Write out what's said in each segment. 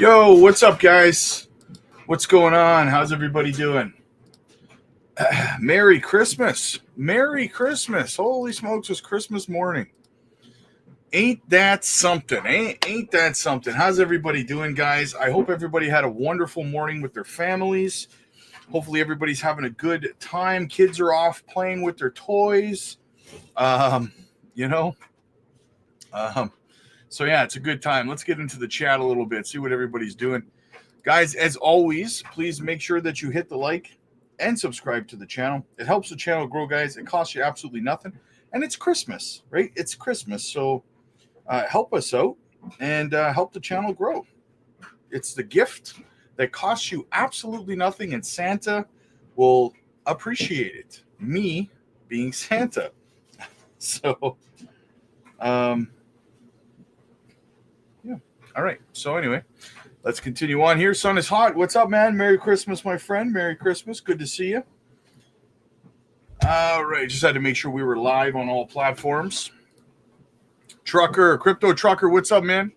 Yo, what's up, guys? What's going on? How's everybody doing? Merry Christmas. Merry Christmas. Holy smokes, it's Christmas morning. Ain't that something? Ain't that something? How's everybody doing, guys? I hope everybody had a wonderful morning with their families. Hopefully everybody's having a good time. Kids are off playing with their toys. So yeah, it's a good time. Let's get into the chat a little bit, see what everybody's doing. Guys, as always, please make sure that you hit the like and subscribe to the channel. It helps the channel grow, guys. It costs you absolutely nothing. And it's Christmas, right? It's Christmas. So help us out and help the channel grow. It's the gift that costs you absolutely nothing, and Santa will appreciate it. Me being Santa. So, yeah. All right. So anyway, let's continue on here. Sun is hot. What's up, man? Merry Christmas, my friend. Merry Christmas. Good to see you. All right. Just had to make sure we were live on all platforms. Trucker, Crypto Trucker, what's up, man?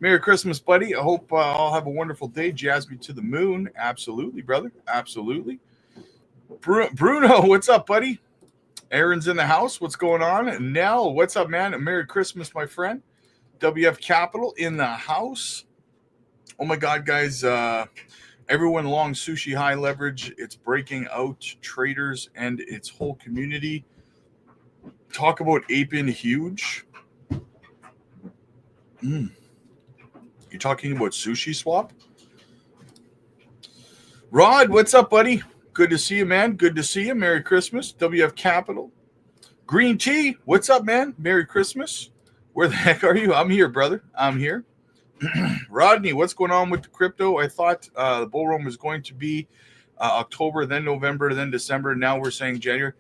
Merry Christmas, buddy. I hope I'll have a wonderful day. JASMY to the moon. Absolutely, brother. Absolutely. Bruno, what's up, buddy? Aaron's in the house. What's going on? Nell, what's up, man? Merry Christmas, my friend. WF Capital in the house. Oh, my God, guys. Everyone long sushi high leverage. It's breaking out traders and its whole community. Talk about aping huge. You talking about sushi swap? Rod, what's up, buddy? Good to see you, man. Good to see you. Merry Christmas. WF Capital. Green Tea, what's up, man? Merry Christmas. Where the heck are you? I'm here, brother. I'm here. Rodney, what's going on with the crypto? I thought the bull run was going to be October, then November, then December. Now we're saying January.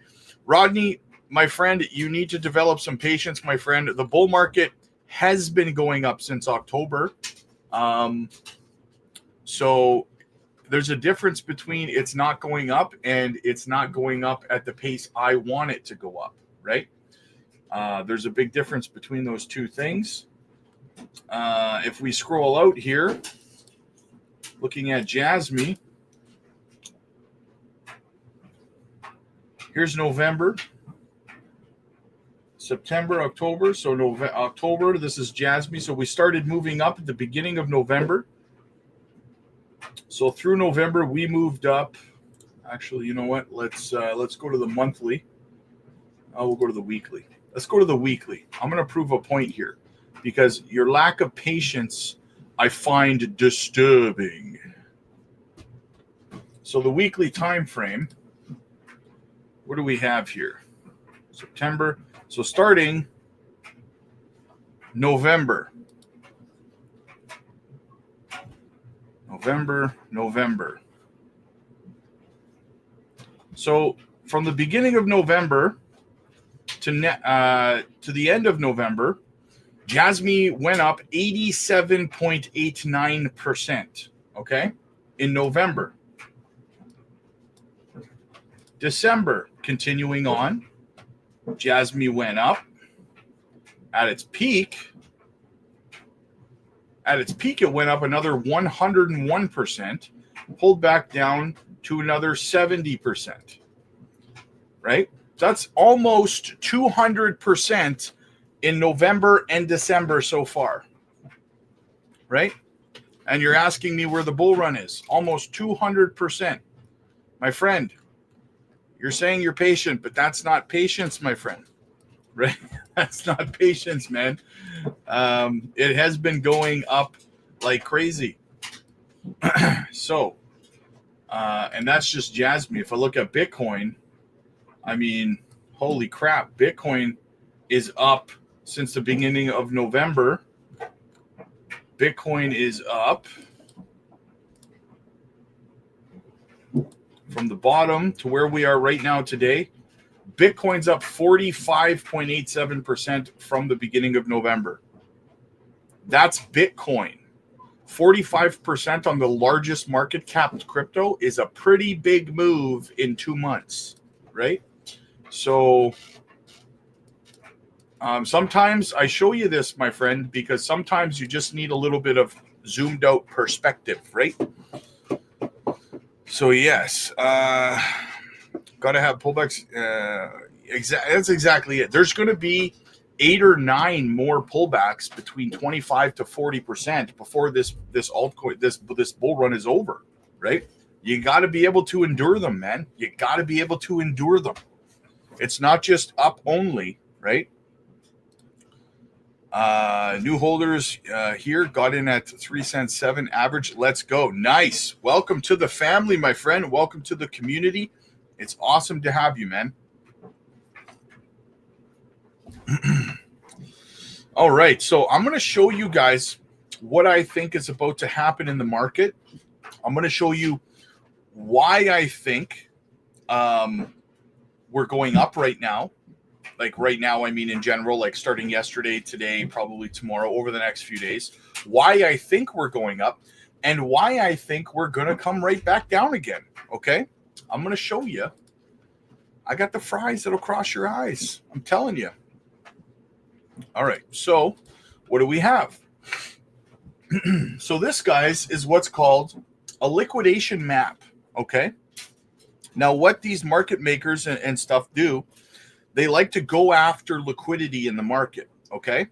Rodney, my friend, you need to develop some patience, my friend. The bull market has been going up since October. So there's a difference between it's not going up and it's not going up at the pace I want it to go up, right? There's a big difference between those two things. If we scroll out here, looking at JASMY, here's November, September, October. So October, this is JASMY. So we started moving up at the beginning of November. So through November, we moved up. Actually, you know what? Let's go to the monthly. We'll go to the weekly. Let's go to the weekly. I'm going to prove a point here because your lack of patience I find disturbing. So the weekly time frame, what do we have here? September. So starting November. So from the beginning of November to the end of November, JASMY went up 87.89%, okay, in November. December, continuing on, JASMY went up. At its peak, it went up another 101%, pulled back down to another 70%, right? That's almost 200% in November and December so far, right? And you're asking me where the bull run is. Almost 200%. My friend, you're saying you're patient, but that's not patience, my friend, right? That's not patience, man. It has been going up like crazy. So, and that's just JASMY. If I look at Bitcoin, I mean, holy crap, Bitcoin is up since the beginning of November. Bitcoin is up from the bottom to where we are right now today. Bitcoin's up 45.87% from the beginning of November. That's Bitcoin. 45% on the largest market cap crypto is a pretty big move in 2 months, right? So sometimes I show you this, my friend, because sometimes you just need a little bit of zoomed out perspective, right? So yes, got to have pullbacks. That's exactly it. There's going to be 8 or 9 more pullbacks between 25 to 40% before this altcoin, this bull run is over, right? You got to be able to endure them, man. You got to be able to endure them. It's not just up only, right? New holders here got in at 3 cents 7 average. Let's go. Nice. Welcome to the family, my friend. Welcome to the community. It's awesome to have you, man. All right. So I'm going to show you guys what I think is about to happen in the market. I'm going to show you why I think we're going up right now. Like right now, I mean in general, like starting yesterday, today, probably tomorrow, over the next few days. Why I think we're going up and why I think we're going to come right back down again. Okay? I'm going to show you. I got the fries that'll cross your eyes. I'm telling you. All right. So what do we have? So this, guys, is what's called a liquidation map. Okay? Now, what these market makers and stuff do, they like to go after liquidity in the market, okay?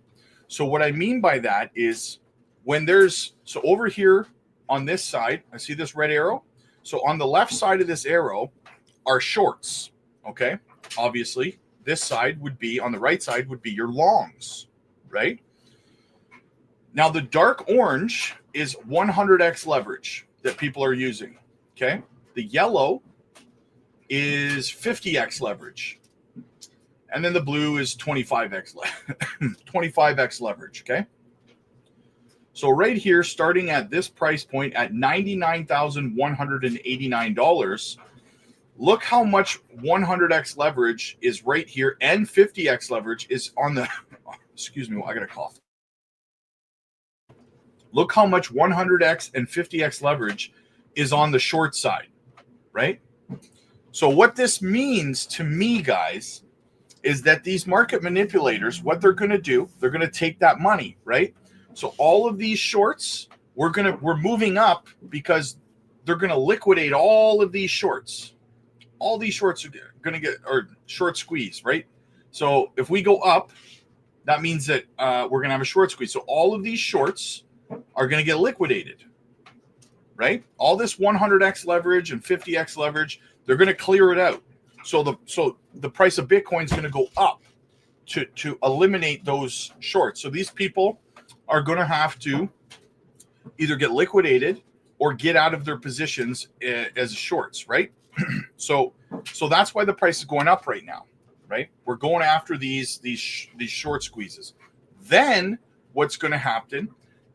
So what I mean by that is when there's, so over here on this side, I see this red arrow. So on the left side of this arrow are shorts, okay? Obviously, this side would be, on the right side would be your longs, right? Now, the dark orange is 100x leverage that people are using, okay? The yellow is 50x leverage. And then the blue is 25x 25x leverage, okay? So right here, starting at this price point at $99,189, look how much 100x leverage is right here, and 50x leverage is on the, excuse me, I got a cough. Look how much 100x and 50x leverage is on the short side, right? So what this means to me, guys, is that these market manipulators, what they're going to do, they're going to take that money, right? So all of these shorts, we're moving up because they're going to liquidate all of these shorts. All these shorts are going to get, or short squeeze, right? So if we go up, that means that we're going to have a short squeeze. So all of these shorts are going to get liquidated, right? All this 100x leverage and 50x leverage, they're going to clear it out. So the price of Bitcoin is going to go up to eliminate those shorts. So these people are going to have to either get liquidated or get out of their positions as shorts, right? So that's why the price is going up right now, right? We're going after these short squeezes. Then what's going to happen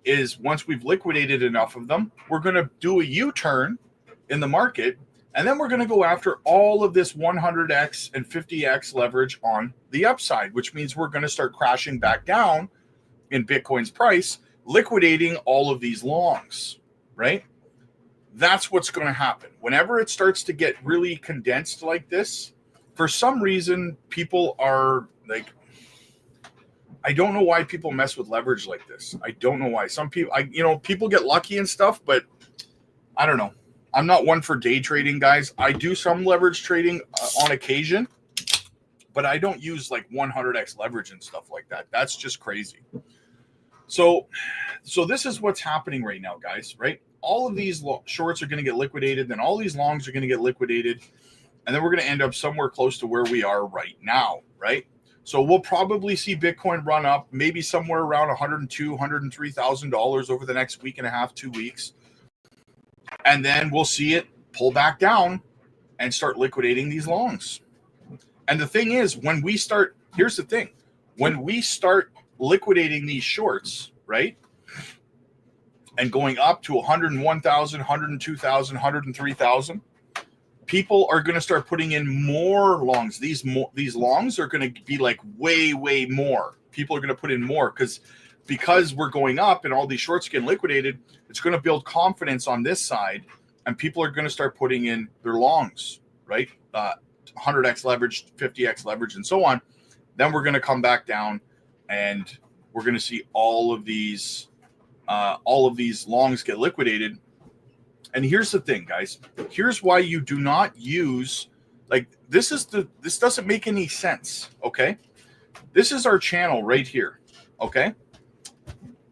is once we've liquidated enough of them, we're going to do a U-turn in the market. And then we're going to go after all of this 100x and 50x leverage on the upside, which means we're going to start crashing back down in Bitcoin's price, liquidating all of these longs, right? That's what's going to happen. Whenever it starts to get really condensed like this, for some reason, people are like, I don't know why people mess with leverage like this. I don't know why. Some people, people get lucky and stuff, but I don't know. I'm not one for day trading, guys. I do some leverage trading on occasion, but I don't use like 100x leverage and stuff like that. That's just crazy. So this is what's happening right now, guys, right? All of these shorts are going to get liquidated. Then all these longs are going to get liquidated. And then we're going to end up somewhere close to where we are right now, right? So we'll probably see Bitcoin run up maybe somewhere around $102,000, $103,000 over the next week and a half, 2 weeks. And then we'll see it pull back down and start liquidating these longs. And the thing is, when we start, here's the thing, when we start liquidating these shorts, right, and going up to 101,000, 102,000, 103,000, people are going to start putting in more longs. These longs are going to be like way, way more. People are going to put in more because we're going up and all these shorts getting liquidated. It's going to build confidence on this side, and people are going to start putting in their longs, right? 100x leverage, 50x leverage, and so on. Then we're going to come back down, and we're going to see all of these all of these longs get liquidated. And here's the thing, guys. Here's why you do not use, like, this doesn't make any sense, okay? This is our channel right here, okay?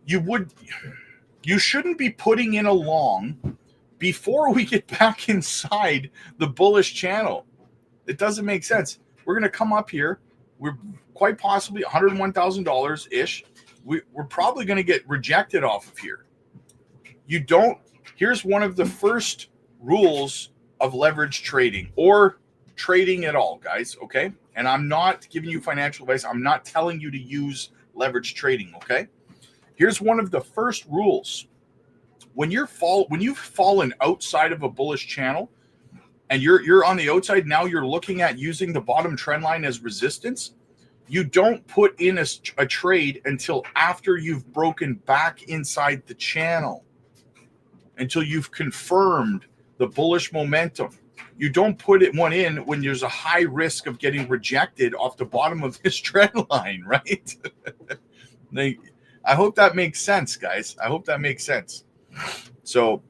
You shouldn't be putting in a long before we get back inside the bullish channel. It doesn't make sense. We're going to come up here. We're quite possibly $101,000-ish. We're probably going to get rejected off of here. You don't. Here's one of the first rules of leverage trading or trading at all, guys, okay? And I'm not giving you financial advice. I'm not telling you to use leverage trading, okay? Here's one of the first rules. When you've fallen outside of a bullish channel and you're on the outside, now you're looking at using the bottom trend line as resistance, you don't put in a trade until after you've broken back inside the channel, until you've confirmed the bullish momentum. You don't put one in when there's a high risk of getting rejected off the bottom of this trend line, right? I hope that makes sense, guys. I hope that makes sense. So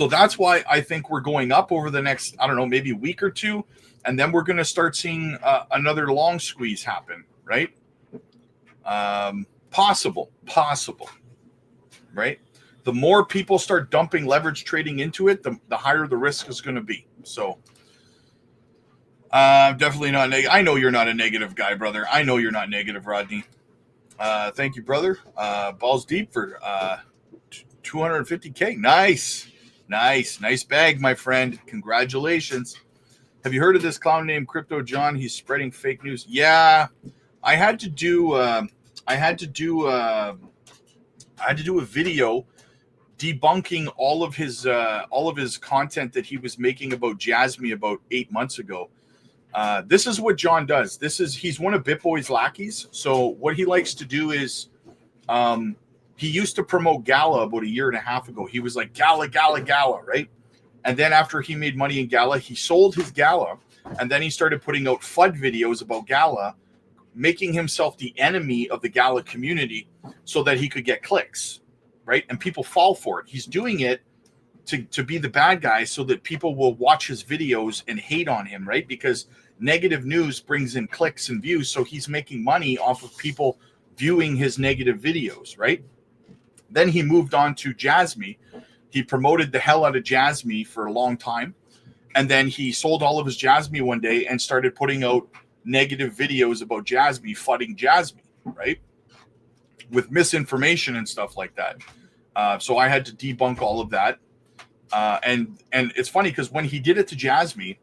that's why I think we're going up over the next, I don't know, maybe week or two, and then we're going to start seeing another long squeeze happen, right? Possible, right? The more people start dumping leverage trading into it, the higher the risk is going to be. So definitely not. I know you're not a negative guy, brother. I know you're not negative, Rodney. Thank you, brother. Balls deep for 250K. Nice bag, my friend. Congratulations. Have you heard of this clown named Crypto John? He's spreading fake news. Yeah, I had to do a video debunking all of his content that he was making about JASMY about 8 months ago. This is what John does. He's one of BitBoy's lackeys. So what he likes to do is, he used to promote Gala about a year and a half ago. He was like Gala, right? And then after he made money in Gala, he sold his Gala, and then he started putting out FUD videos about Gala, making himself the enemy of the Gala community so that he could get clicks, right? And people fall for it. He's doing it to be the bad guy so that people will watch his videos and hate on him, right? Because negative news brings in clicks and views, so he's making money off of people viewing his negative videos, right? Then he moved on to JASMY. He promoted the hell out of JASMY for a long time, and then he sold all of his JASMY one day and started putting out negative videos about JASMY, fudding JASMY, right? With misinformation and stuff like that. So I had to debunk all of that. And it's funny because when he did it to JASMY,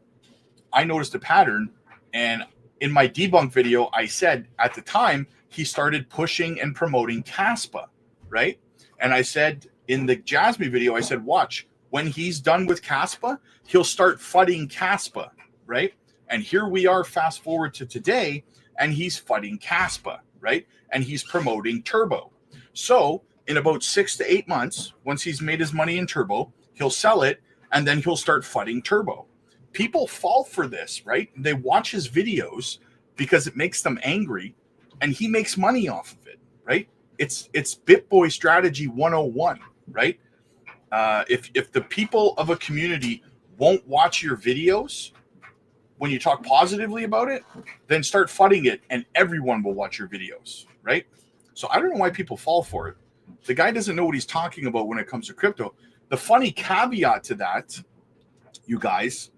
I noticed a pattern. And in my debunk video, I said at the time, he started pushing and promoting KASPA, right? And I said in the JASMY video, I said, watch, when he's done with KASPA, he'll start fudding KASPA, right? And here we are, fast forward to today, and he's fudding KASPA, right? And he's promoting Turbo. So in about 6 to 8 months, once he's made his money in Turbo, he'll sell it, and then he'll start fudding Turbo. People fall for this, right? They watch his videos because it makes them angry, and he makes money off of it, right? It's BitBoy strategy 101, right? If the people of a community won't watch your videos when you talk positively about it, then start fudding it, and everyone will watch your videos, right? So I don't know why people fall for it. The guy doesn't know what he's talking about when it comes to crypto. The funny caveat to that, you guys,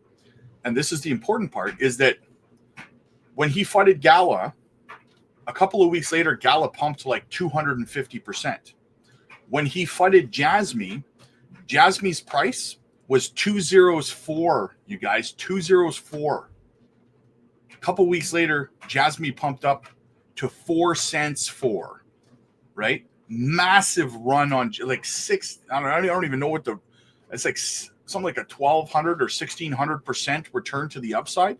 and this is the important part, is that when he fudded Gala, a couple of weeks later, Gala pumped to like 250%. When he fudded JASMY, JASMY's price was 204, you guys, 204. A couple weeks later, JASMY pumped up to 4 cents for, right? Massive run on like six. I don't even know what it's like, something like a 1,200 or 1,600% return to the upside.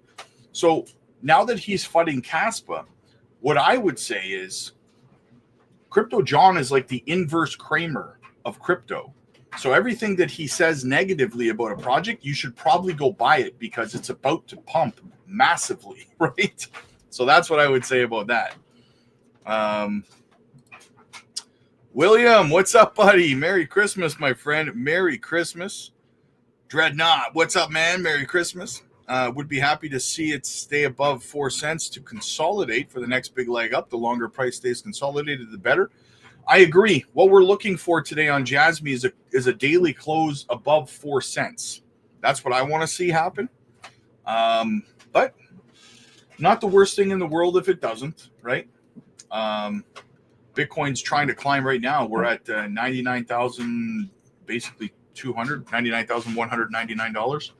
So now that he's fudding KASPA, what I would say is Crypto John is like the inverse Kramer of crypto. So everything that he says negatively about a project, you should probably go buy it because it's about to pump massively, right? So that's what I would say about that. William, what's up, buddy? Merry Christmas, my friend. Merry Christmas. Dreadnought, what's up, man? Merry Christmas. Would be happy to see it stay above 4 cents to consolidate for the next big leg up. The longer price stays consolidated, the better. I agree. What we're looking for today on JASMY is a daily close above 4 cents. That's what I want to see happen. But not the worst thing in the world if it doesn't, right? Bitcoin's trying to climb right now. We're at 99,000, basically $99,199.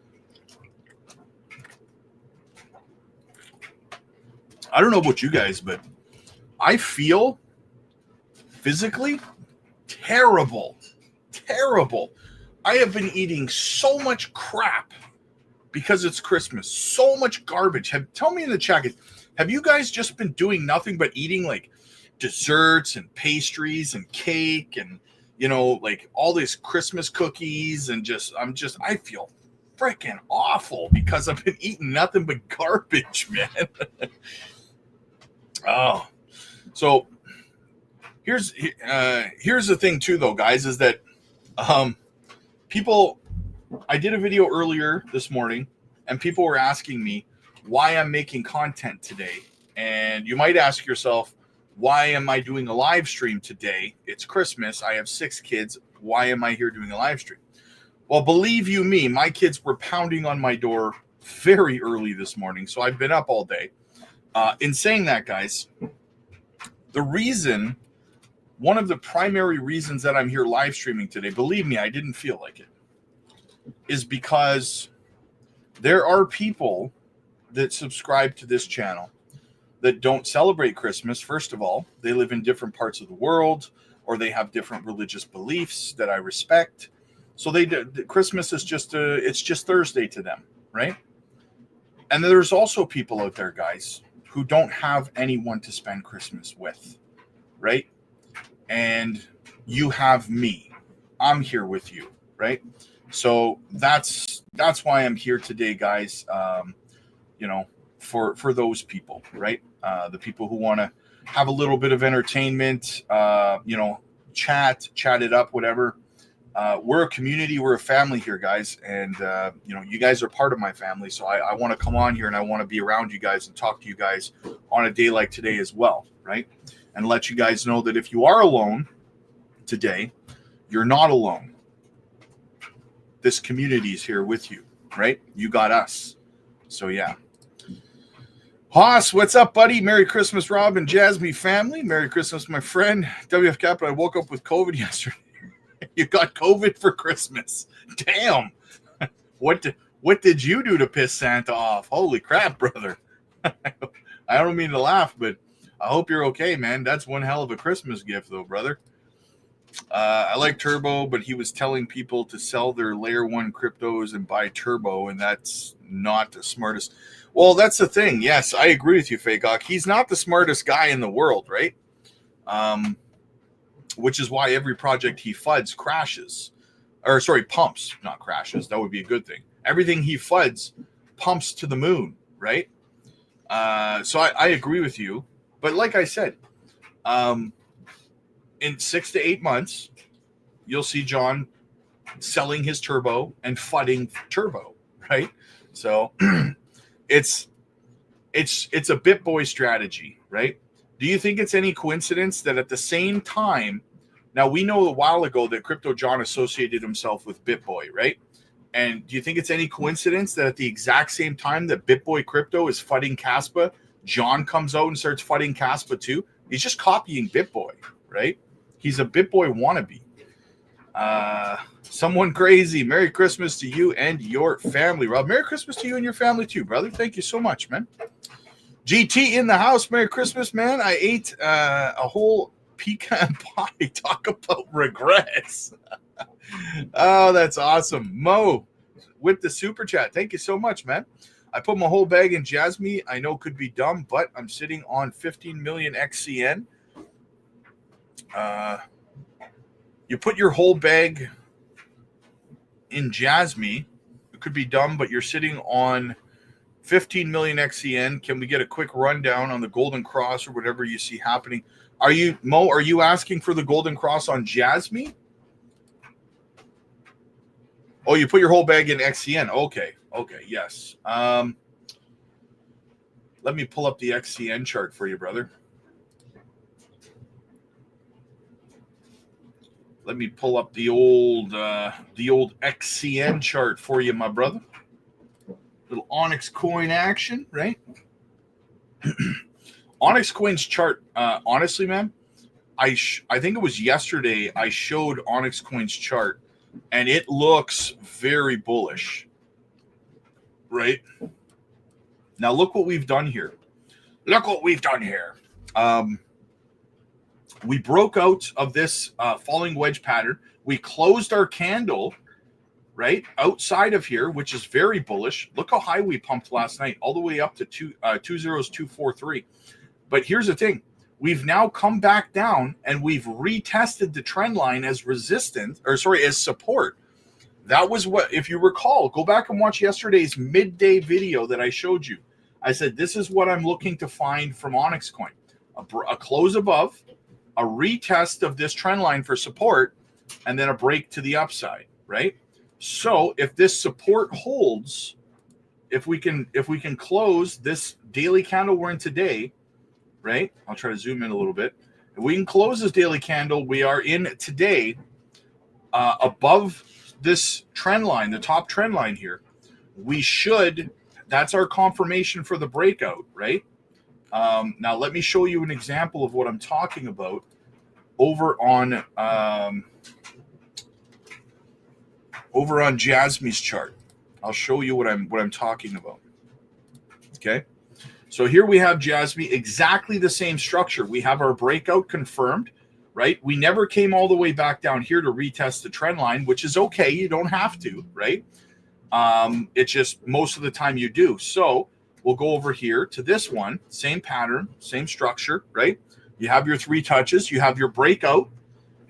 I don't know about you guys, but I feel physically terrible. I have been eating so much crap because it's Christmas. So much garbage. Tell me in the chat, have you guys just been doing nothing but eating like desserts and pastries and cake and, you know, like all these Christmas cookies and I feel freaking awful because I've been eating nothing but garbage, man. Oh, so here's the thing too, though, guys, is that people, I did a video earlier this morning and people were asking me why I'm making content today. And you might ask yourself, why am I doing a live stream today? It's Christmas. I have 6 kids. Why am I here doing a live stream? Well, believe you me, my kids were pounding on my door very early this morning. So I've been up all day. In saying that, guys, one of the primary reasons that I'm here live streaming today, believe me, I didn't feel like it, is because there are people that subscribe to this channel that don't celebrate Christmas. First of all, they live in different parts of the world, or they have different religious beliefs that I respect. So Christmas is it's just Thursday to them, right? And there's also people out there, guys, who don't have anyone to spend Christmas with, right? And you have me. I'm here with you, right? So that's why I'm here today, guys. For those people, right? The people who want to have a little bit of entertainment, chat it up, whatever. We're a community, we're a family here, guys, and you guys are part of my family. So I want to come on here and I want to be around you guys and talk to you guys on a day like today as well, right? And let you guys know that if you are alone today, you're not alone. This community is here with you, right? You got us. So yeah. Haas, what's up, buddy? Merry Christmas, Rob and JASMY family. Merry Christmas, my friend. WF Capital, I woke up with COVID yesterday. You got COVID for Christmas. Damn. What did you do to piss Santa off? Holy crap, brother. I don't mean to laugh, but I hope you're okay, man. That's one hell of a Christmas gift, though, brother. I like Turbo, but he was telling people to sell their layer 1 cryptos and buy Turbo, and that's not the smartest. Well, that's the thing. Yes, I agree with you, Fagok. He's not the smartest guy in the world, right? Which is why every project he FUDs crashes. Or, sorry, pumps, not crashes. That would be a good thing. Everything he FUDs pumps to the moon, right? So I agree with you. But like I said, in 6 to 8 months, you'll see John selling his Turbo and FUDding Turbo, right? So it's a BitBoy strategy, right? Do you think it's any coincidence that at the same time, now we know a while ago that Crypto John associated himself with BitBoy, right? And do you think it's any coincidence that at the exact same time that BitBoy Crypto is FUDding KASPA, John comes out and starts FUDding KASPA too? He's just copying BitBoy, right? He's a BitBoy wannabe. Someone crazy. Merry Christmas to you and your family, Rob. Merry Christmas to you and your family too, brother. Thank you so much, man. GT in the house. Merry Christmas, man. I ate a whole pecan pie. Talk about regrets. Oh, that's awesome. Mo with the super chat. Thank you so much, man. I put my whole bag in JASMY. I know could be dumb, but I'm sitting on 15 million XCN. You put your whole bag in JASMY. It could be dumb, but you're sitting on 15 million XCN. Can we get a quick rundown on the Golden Cross or whatever you see happening? Are you, Mo, are you asking for the Golden Cross on JASMY? Oh, you put your whole bag in XCN. Okay. Okay. Yes. Let me pull up the XCN chart for you, brother. Let me pull up the old XCN chart for you, my brother. Little Onyx coin action, right? Onyx coin's chart. Honestly, man, I think it was yesterday I showed Onyx coin's chart, and it looks very bullish, right? Now look what we've done here. Look what we've done here. We broke out of this falling wedge pattern. We closed our candle, right, outside of here, which is very bullish. Look how high we pumped last night, all the way up to 20243. But here's the thing. We've now come back down, and we've retested the trend line as resistance, or sorry, as support. That was what, if you recall, go back and watch yesterday's midday video that I showed you. I said, this is what I'm looking to find from Onyx coin. A close above, a retest of this trend line for support, and then a break to the upside, right? So if this support holds, if we can close this daily candle we're in today, right? I'll try to zoom in a little bit. If we can close this daily candle we are in today above this trend line, the top trend line here, we should, that's our confirmation for the breakout, right? Now let me show you an example of what I'm talking about over on JASMY's chart. I'll show you what I'm talking about. Okay, so here we have JASMY, exactly the same structure. We have our breakout confirmed, right? We never came all the way back down here to retest the trend line, which is okay. You don't have to, right? It's just most of the time you do. So we'll go over here to this one, same pattern, same structure, right? You have your 3 touches, you have your breakout.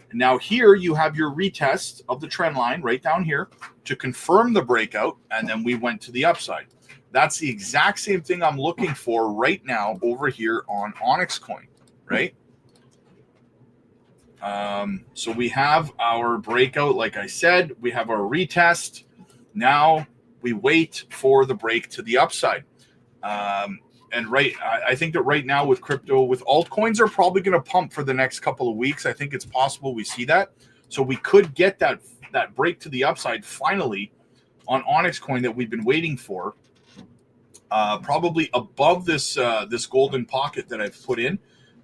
And now here you have your retest of the trend line right down here to confirm the breakout. And then we went to the upside. That's the exact same thing I'm looking for right now over here on Onyx coin, right? So we have our breakout, like I said, we have our retest. Now we wait for the break to the upside. And I think that right now with crypto, with altcoins are probably going to pump for the next couple of weeks. I think it's possible we see that. So we could get that break to the upside finally on Onyx coin that we've been waiting for. Probably above this golden pocket that I've put in.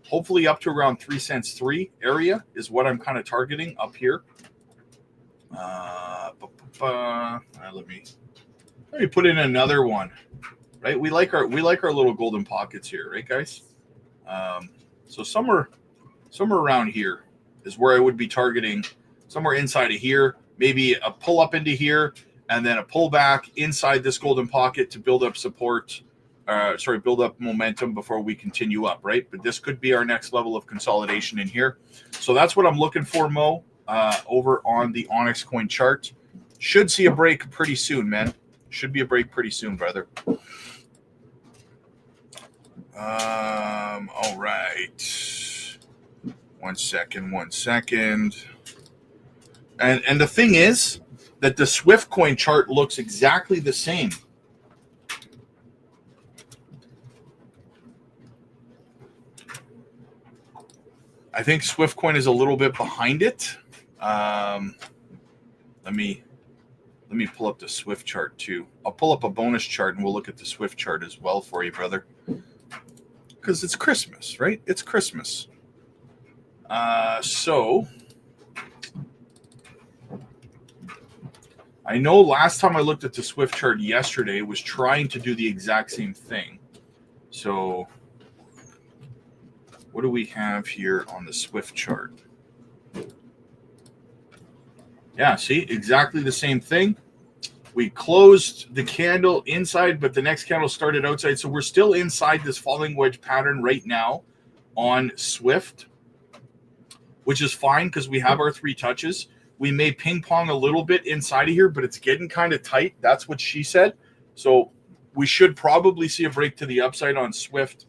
Hopefully up to around 3 cents 3 area is what I'm kind of targeting up here. Let me put in another one. Right, we like our little golden pockets here, right, guys? So somewhere around here is where I would be targeting. Somewhere inside of here, maybe a pull up into here, and then a pull back inside this golden pocket to build up support. Build up momentum before we continue up, right? But this could be our next level of consolidation in here. So that's what I'm looking for, Mo, over on the Onyx coin chart. Should see a break pretty soon, man. Should be a break pretty soon, brother. All right. One second. And the thing is that the Swift coin chart looks exactly the same. I think Swift coin is a little bit behind it. Let me pull up the Swift chart too. I'll pull up a bonus chart and we'll look at the Swift chart as well for you, brother. Because it's Christmas, right? It's Christmas. So I know last time I looked at the Swift chart yesterday, it was trying to do the exact same thing. So what do we have here on the Swift chart? Yeah, see, exactly the same thing. We closed the candle inside, but the next candle started outside. So we're still inside this falling wedge pattern right now on Swift, which is fine because we have our 3 touches. We may ping pong a little bit inside of here, but it's getting kind of tight. That's what she said. So we should probably see a break to the upside on Swift.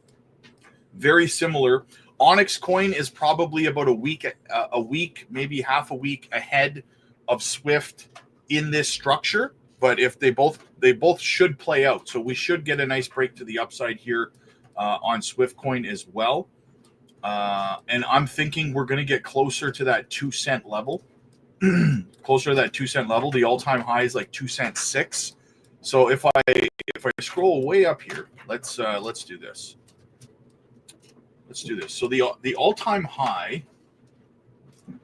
Very similar. Onyx coin is probably about a week, maybe half a week ahead of Swift in this structure. But if they both should play out, so we should get a nice break to the upside here on Swift coin as well. And I'm thinking we're going to get closer to that 2 cent level. Closer to that 2 cent level. The all-time high is like 2 cents 6. So if I scroll way up here, let's do this. Let's do this. So the all-time high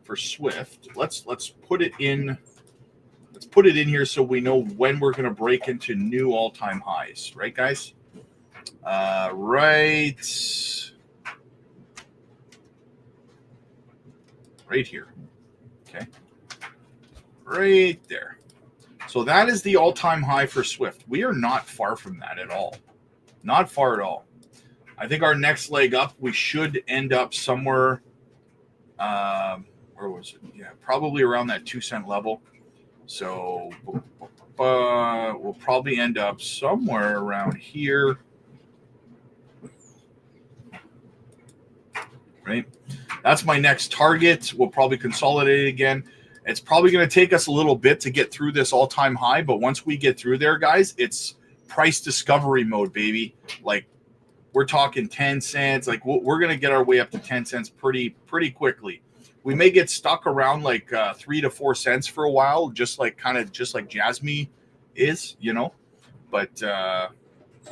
for Swift, let's put it in. Let's put it in here so we know when we're going to break into new all-time highs, right, guys? Right here. Okay. Right there. So that is the all-time high for Swift. We are not far from that at all. Not far at all. I think our next leg up, we should end up somewhere. Where was it? Yeah, probably around that 2 cent level. So we'll probably end up somewhere around here. Right? That's my next target. We'll probably consolidate it again. It's probably going to take us a little bit to get through this all-time high, but once we get through there, guys, it's price discovery mode, baby. Like, we're talking 10 cents. Like, we're going to get our way up to 10 cents pretty quickly. We may get stuck around like 3 to 4 cents for a while, just like JASMY is, you know. But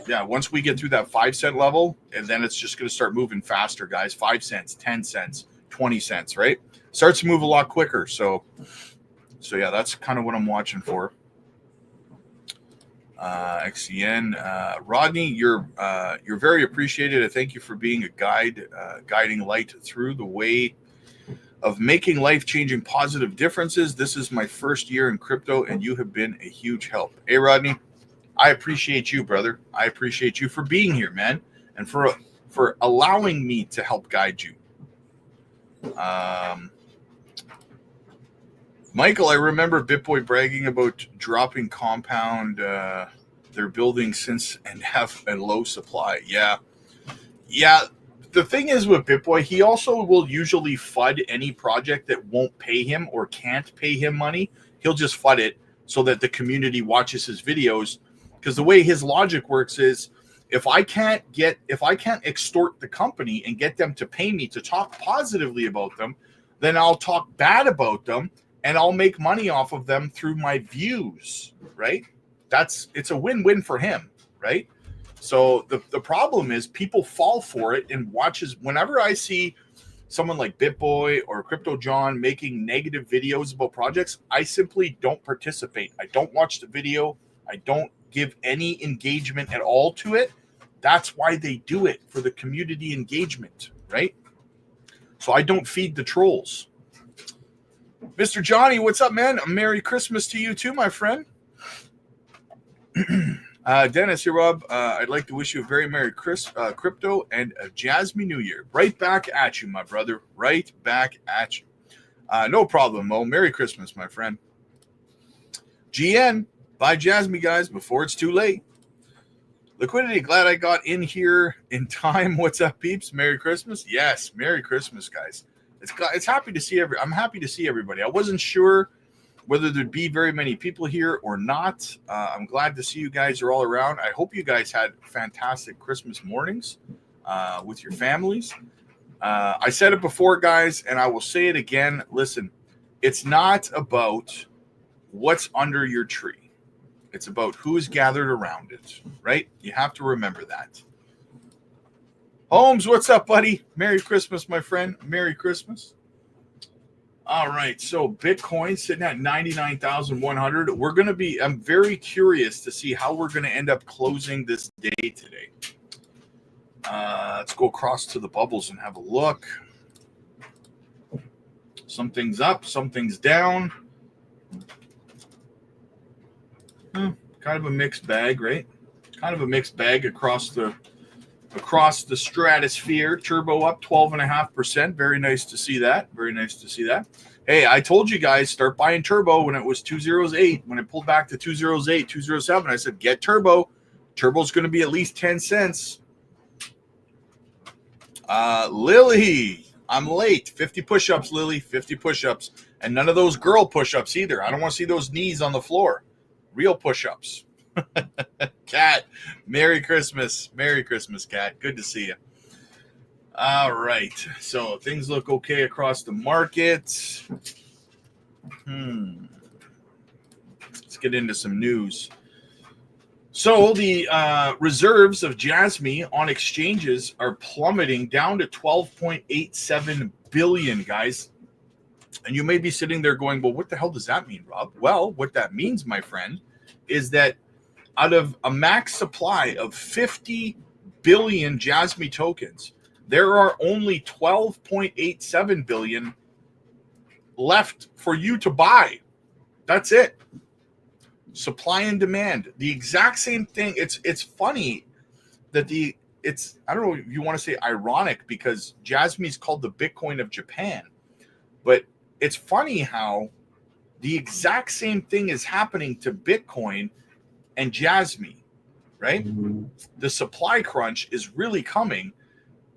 yeah, once we get through that 5 cent level, and then it's just going to start moving faster, guys. 5 cents, 10 cents, 20 cents, right? Starts to move a lot quicker. So yeah, that's kind of what I'm watching for. XCN, Rodney, you're very appreciated. I thank you for being a guiding light through the way of making life-changing positive differences. This is my first year in crypto, and you have been a huge help. Hey, Rodney, I appreciate you, brother. I appreciate you for being here, man, and for allowing me to help guide you. Michael, I remember BitBoy bragging about dropping Compound, their building since and have a low supply. Yeah. The thing is with BitBoy, he also will usually FUD any project that won't pay him or can't pay him money. He'll just FUD it so that the community watches his videos. Because the way his logic works is, if I can't extort the company and get them to pay me to talk positively about them, then I'll talk bad about them and I'll make money off of them through my views, right? It's a win-win for him, right? So the problem is people fall for it and watches. Whenever I see someone like BitBoy or Crypto John making negative videos about projects, I simply don't participate. I don't watch the video. I don't give any engagement at all to it. That's why they do it, for the community engagement, right? So I don't feed the trolls. Mr. Johnny, what's up, man? A Merry Christmas to you too, my friend. Dennis here, Rob. I'd like to wish you a very Merry Crypto and a JASMY New Year. Right back at you, my brother. Right back at you. No problem, Mo. Merry Christmas, my friend. GN, buy JASMY, guys, before it's too late. Liquidity, glad I got in here in time. What's up, peeps? Merry Christmas. Yes, Merry Christmas, guys. It's happy to see I'm happy to see everybody. I wasn't sure whether there'd be very many people here or not. I'm glad to see you guys are all around. I hope you guys had fantastic Christmas mornings with your families. I said it before, guys, and I will say it again. Listen, it's not about what's under your tree. It's about who's gathered around it, right? You have to remember that. Holmes, what's up, buddy? Merry Christmas, my friend. Merry Christmas. All right, so Bitcoin sitting at 99,100. I'm very curious to see how we're going to end up closing this day today. Let's go across to the bubbles and have a look. Something's up, something's down. Kind of a mixed bag, right? Kind of a mixed bag across the stratosphere. Turbo up 12.5%. Very nice to see that. Very nice to see that. Hey, I told you guys, start buying Turbo when it was 208. When it pulled back to 208, 207, I said, get Turbo. Turbo's going to be at least 10 cents. Lily, I'm late. 50 push-ups, Lily. 50 push-ups. And none of those girl push-ups either. I don't want to see those knees on the floor. Real push-ups. Kat, Merry Christmas. Merry Christmas, Kat. Good to see you. All right. So things look okay across the market. Let's get into some news. So the reserves of JASMY on exchanges are plummeting down to 12.87 billion, guys. And you may be sitting there going, well, what the hell does that mean, Rob? Well, what that means, my friend, is that out of a max supply of 50 billion JASMY tokens, there are only 12.87 billion left for you to buy. That's it. Supply and demand, the exact same thing. It's funny that I don't know if you want to say ironic, because JASMY is called the Bitcoin of Japan, but it's funny how the exact same thing is happening to Bitcoin and JASMY, right? The supply crunch is really coming.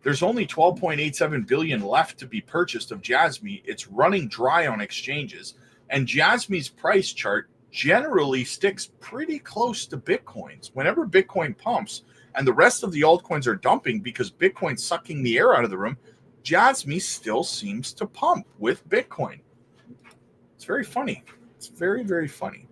There's only 12.87 billion left to be purchased of JASMY. It's running dry on exchanges, and JASMY's price chart generally sticks pretty close to Bitcoin's. Whenever Bitcoin pumps and the rest of the altcoins are dumping because Bitcoin's sucking the air out of the room, JASMY still seems to pump with Bitcoin. It's very funny. It's very, very funny.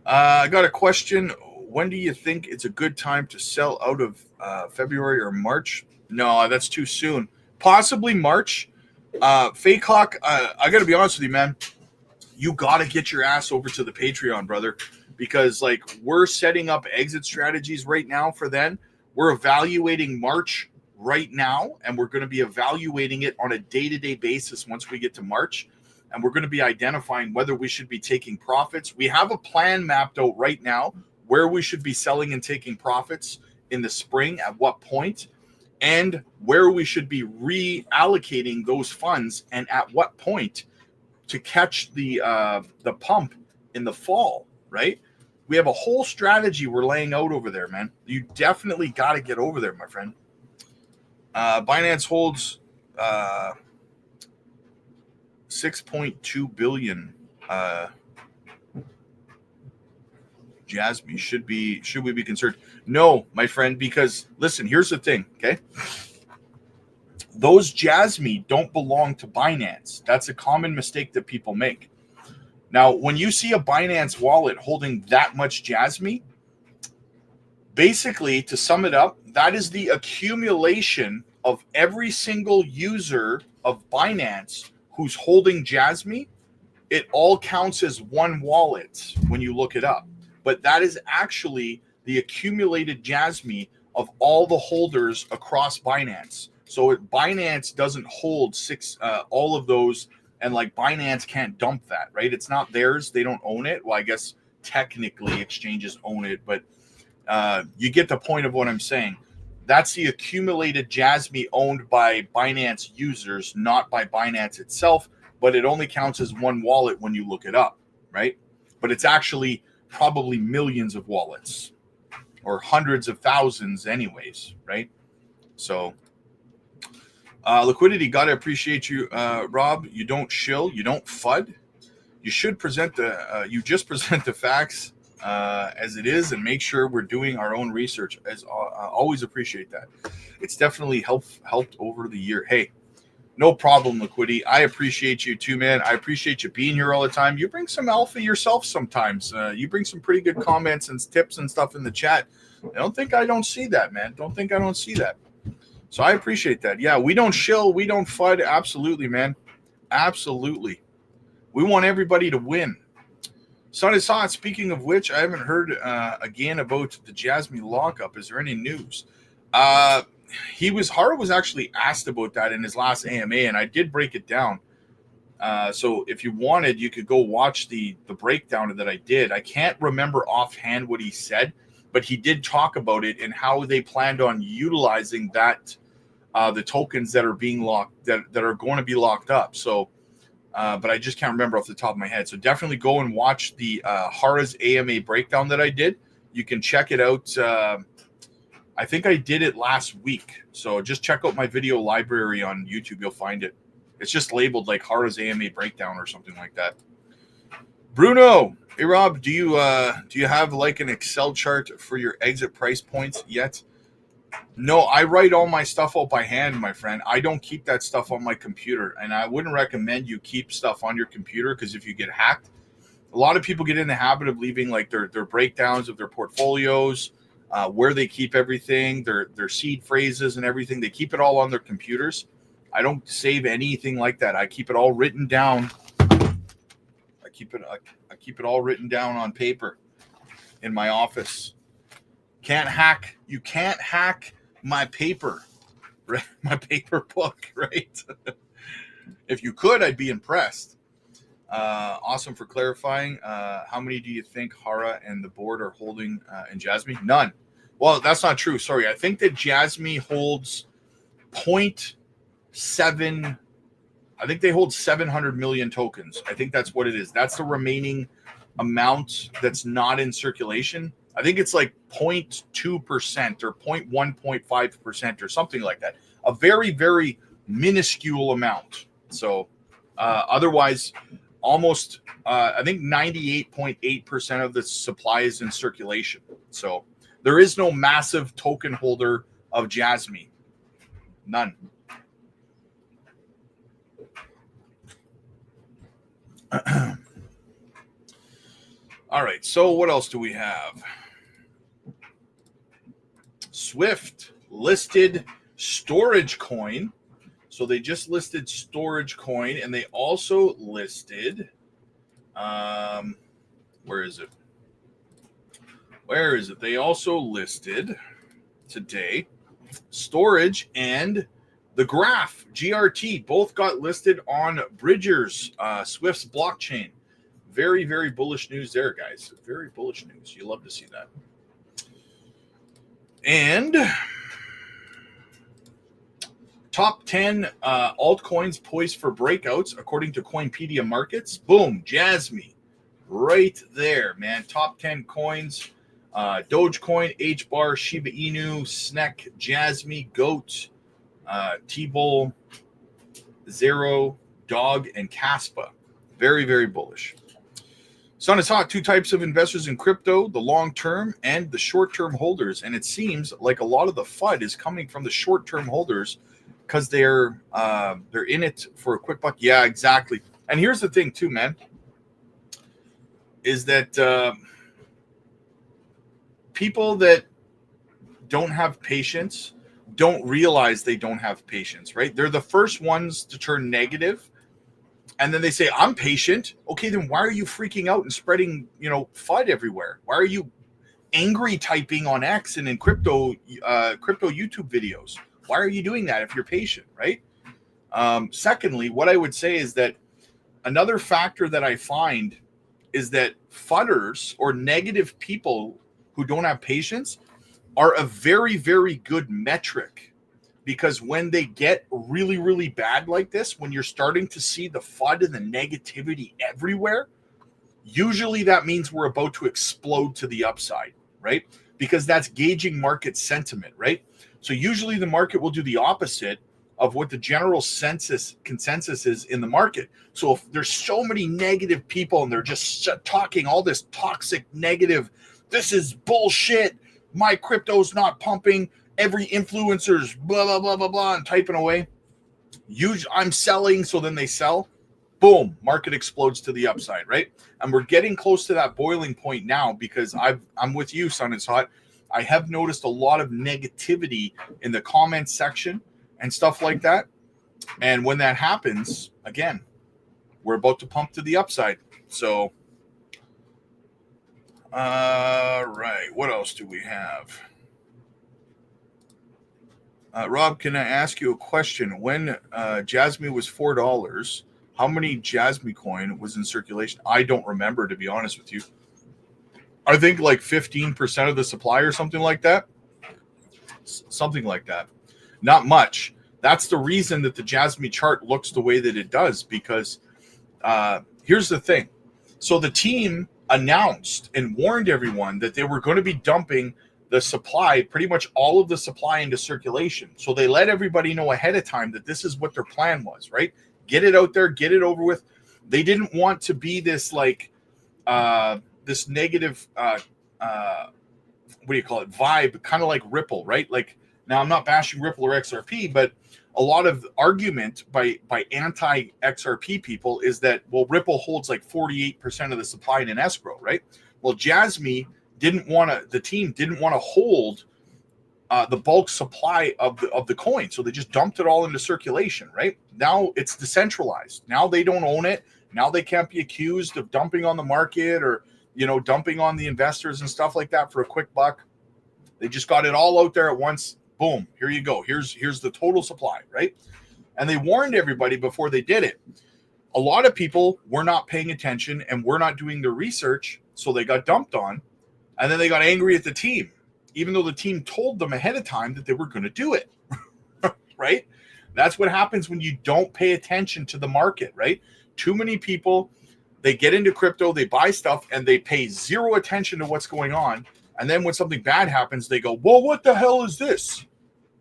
I got a question. When do you think it's a good time to sell out of February or March? No, that's too soon. Possibly March. Fake Hawk, I got to be honest with you, man. You got to get your ass over to the Patreon, brother, because we're setting up exit strategies right now for then. We're evaluating March right now, and we're going to be evaluating it on a day-to-day basis once we get to March, and we're going to be identifying whether we should be taking profits. We have a plan mapped out right now where we should be selling and taking profits in the spring, at what point, and where we should be reallocating those funds and at what point to catch the pump in the fall, right? We have a whole strategy we're laying out over there, man. You definitely got to get over there, my friend. Binance holds 6.2 billion. JASMY, should we be concerned? No, my friend, because listen, here's the thing, okay? Those JASMY don't belong to Binance. That's a common mistake that people make. Now, when you see a Binance wallet holding that much JASMY, basically, to sum it up, that is the accumulation of every single user of Binance who's holding JASMY. It all counts as one wallet when you look it up. But that is actually the accumulated JASMY of all the holders across Binance. So Binance doesn't hold all of those, and Binance can't dump that, right? It's not theirs. They don't own it. Well, I guess technically exchanges own it, but you get the point of what I'm saying. That's the accumulated JASMY owned by Binance users, not by Binance itself, but it only counts as one wallet when you look it up, right? But it's actually probably millions of wallets or hundreds of thousands anyways, right? So liquidity, gotta appreciate you, Rob. You don't shill, you don't FUD. You should present you just present the facts as it is, and make sure we're doing our own research. As always, appreciate that. It's definitely helped over the year. Hey, no problem, Liquidity. I appreciate you too, man. I appreciate you being here all the time. You bring some alpha yourself sometimes. You bring some pretty good comments and tips and stuff in the chat. Don't think I don't see that, man. Don't think I don't see that. So I appreciate that. Yeah, we don't shill. We don't FUD. Absolutely, man. Absolutely. We want everybody to win. Son is hot. Speaking of which, I haven't heard again about the JASMY lockup. Is there any news? Hara was actually asked about that in his last AMA, and I did break it down. So if you wanted, you could go watch the breakdown that I did. I can't remember offhand what he said, but he did talk about it and how they planned on utilizing that, the tokens that are being locked, that are going to be locked up. So, but I just can't remember off the top of my head. So definitely go and watch the Hara's AMA breakdown that I did, You can check it out. I think I did it last week. So just check out my video library on YouTube. You'll find it. It's just labeled like Hara's AMA breakdown or something like that. Bruno, hey Rob, do you have like an Excel chart for your exit price points yet? No, I write all my stuff out by hand, my friend. I don't keep that stuff on my computer, and I wouldn't recommend you keep stuff on your computer, because if you get hacked, a lot of people get in the habit of leaving like their breakdowns of their portfolios, where they keep everything, their seed phrases and everything. They keep it all on their computers. I don't save anything like that. I keep it all written down. I keep it all written down on paper in my office. You can't hack my paper, right? My paper book, right? If you could, I'd be impressed. Awesome for clarifying. How many do you think Hara and the board are holding in JASMY? None. Well, that's not true. Sorry. I think that JASMY holds 0.7. I think they hold 700 million tokens. I think that's what it is. That's the remaining amount that's not in circulation. I think it's like 0.2% or 0.1.5% or something like that. A very, very minuscule amount. So otherwise, almost, I think 98.8% of the supply is in circulation. So there is no massive token holder of JASMY. None. All right, so what else do we have? Swift listed storage coin. So they just listed storage coin, and they also listed, where is it? They also listed today storage and the graph, GRT, both got listed on Bridger's Swift's blockchain. Very, very bullish news there, guys. Very bullish news. You love to see that. And top 10 altcoins poised for breakouts according to Coinpedia Markets. Boom, JASMY, right there, man. Top 10 coins: Dogecoin, HBAR, Shiba Inu, SNEC, JASMY, GOAT, T-Bull, Zero, Dog, and KASPA. Very, very bullish. Sun is hot. Two types of investors in crypto: the long-term and the short-term holders. And it seems like a lot of the FUD is coming from the short-term holders because they're in it for a quick buck. Yeah, exactly. And here's the thing too, man, is that people that don't have patience don't realize they don't have patience, right? They're the first ones to turn negative. And then they say, I'm patient. Okay, then why are you freaking out and spreading, FUD everywhere? Why are you angry typing on X and in crypto YouTube videos? Why are you doing that if you're patient, right? Secondly, what I would say is that another factor that I find is that FUDders or negative people who don't have patience are a very, very good metric. Because when they get really, really bad like this, when you're starting to see the FUD and the negativity everywhere, usually that means we're about to explode to the upside, right? Because that's gauging market sentiment, right? So usually the market will do the opposite of what the general consensus is in the market. So if there's so many negative people and they're just talking all this toxic negative, this is bullshit, my crypto's not pumping, every influencer's blah, blah, blah, blah, blah, and typing away. I'm selling, so then they sell. Boom, market explodes to the upside, right? And we're getting close to that boiling point now because I'm with you, Sun It's Hot. I have noticed a lot of negativity in the comments section and stuff like that. And when that happens, again, we're about to pump to the upside. So, right, what else do we have? Rob, can I ask you a question? When JASMY was $4, how many JASMY coin was in circulation? I don't remember, to be honest with you. I think like 15% of the supply or something like that. Something like that. Not much. That's the reason that the JASMY chart looks the way that it does, because here's the thing. So the team announced and warned everyone that they were going to be dumping the supply, pretty much all of the supply, into circulation. So they let everybody know ahead of time that this is what their plan was, right? Get it out there, get it over with. They didn't want to be this like this negative what do you call it, vibe, kind of like Ripple, right? Like, now I'm not bashing Ripple or XRP, but a lot of argument by anti-XRP people is that, well, Ripple holds like 48% of the supply in an escrow, right? Well, JASMY the team didn't want to hold the bulk supply of the coin, so they just dumped it all into circulation, right? Now it's decentralized. Now they don't own it. Now they can't be accused of dumping on the market or, you know, dumping on the investors and stuff like that for a quick buck. They just got it all out there at once. Boom, here you go. Here's the total supply, right? And they warned everybody before they did it. A lot of people were not paying attention and were not doing their research, so they got dumped on. And then they got angry at the team, even though the team told them ahead of time that they were going to do it, right? That's what happens when you don't pay attention to the market, right? Too many people, they get into crypto, they buy stuff, and they pay zero attention to what's going on. And then when something bad happens, they go, well, what the hell is this?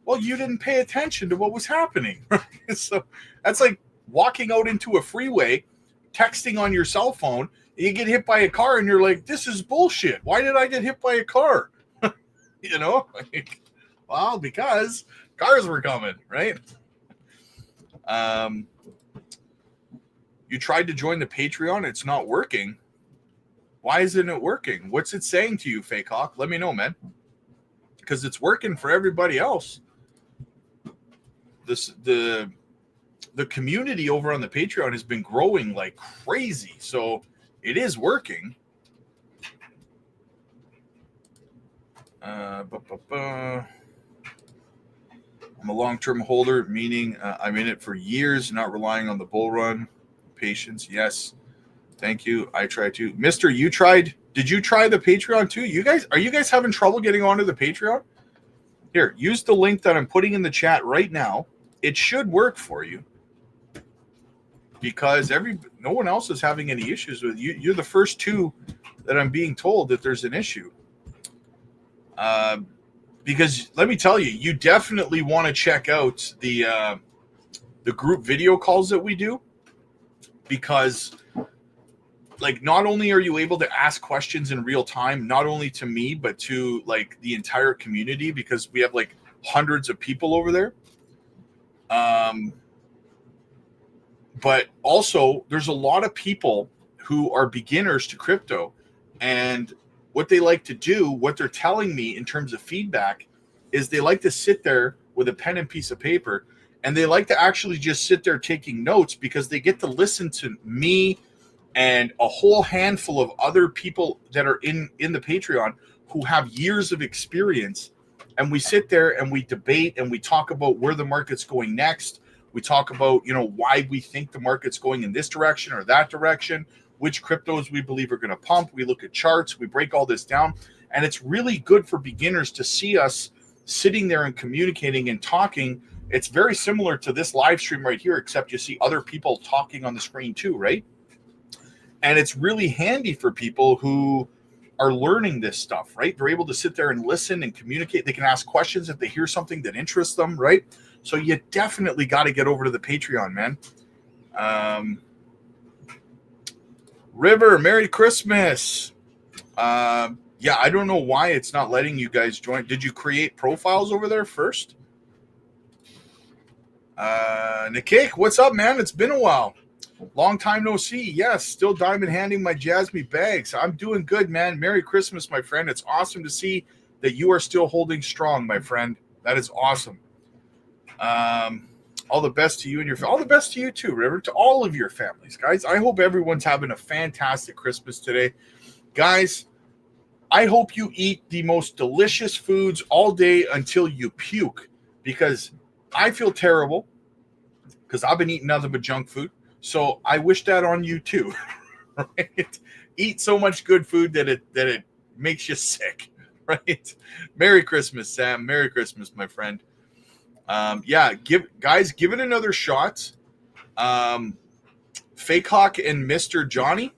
Well, you didn't pay attention to what was happening. So that's like walking out into a freeway, texting on your cell phone, and you get hit by a car, and you're like, this is bullshit. Why did I get hit by a car? You know? Like, well, because cars were coming, right? You tried to join the Patreon. It's not working. Why isn't it working? What's it saying to you, Fake Hawk? Let me know, man. Because it's working for everybody else. The community over on the Patreon has been growing like crazy. So it is working. I'm a long-term holder, meaning I'm in it for years, not relying on the bull run. Patience, yes. Thank you. I tried to. Mister, you tried. Did you try the Patreon too? Are you guys having trouble getting onto the Patreon? Here, use the link that I'm putting in the chat right now. It should work for you because no one else is having any issues with you. You're the first two that I'm being told that there's an issue. Because let me tell you, you definitely want to check out the group video calls that we do, because like, not only are you able to ask questions in real time, not only to me, but to like the entire community, because we have like hundreds of people over there. But also there's a lot of people who are beginners to crypto, and what they like to do, what they're telling me in terms of feedback, is they like to sit there with a pen and piece of paper, and they like to actually just sit there taking notes, because they get to listen to me and a whole handful of other people that are in the Patreon who have years of experience. And we sit there and we debate and we talk about where the market's going next. We talk about, you know, why we think the market's going in this direction or that direction, which cryptos we believe are going to pump. We look at charts, we break all this down. And it's really good for beginners to see us sitting there and communicating and talking. It's very similar to this live stream right here, except you see other people talking on the screen too, right? And it's really handy for people who are learning this stuff, right? They're able to sit there and listen and communicate. They can ask questions if they hear something that interests them, right? So you definitely got to get over to the Patreon, man. River, Merry Christmas. Yeah, I don't know why it's not letting you guys join. Did you create profiles over there first? Nikik, what's up, man? It's been a while. Long time no see. Yes, still diamond handing my JASMY bags. I'm doing good, man. Merry Christmas, my friend. It's awesome to see that you are still holding strong, my friend. That is awesome. All the best to you and your all the best to you too, River, to all of your families, guys. I hope everyone's having a fantastic Christmas today. Guys, I hope you eat the most delicious foods all day until you puke, because I feel terrible because I've been eating nothing but junk food. So I wish that on you too, right? Eat so much good food that it makes you sick, right? Merry Christmas, Sam. Merry Christmas, my friend. Yeah, give it another shot. Fake Hawk and Mr. Johnny.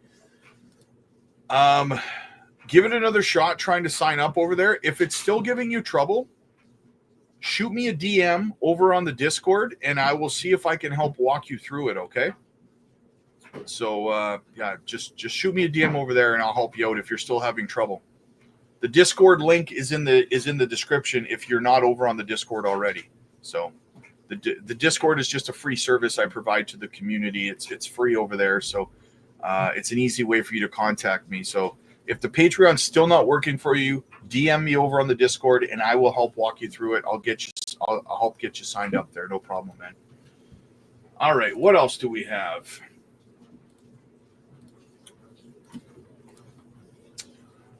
Give it another shot trying to sign up over there. If it's still giving you trouble, shoot me a DM over on the Discord, and I will see if I can help walk you through it, okay? So, yeah, just shoot me a DM over there, and I'll help you out if you're still having trouble. The Discord link is in the description if you're not over on the Discord already. So the Discord is just a free service I provide to the community. It's free over there, so it's an easy way for you to contact me. So if the Patreon's still not working for you, DM me over on the Discord, and I will help walk you through it. I'll help get you signed up there. No problem, man. All right, what else do we have?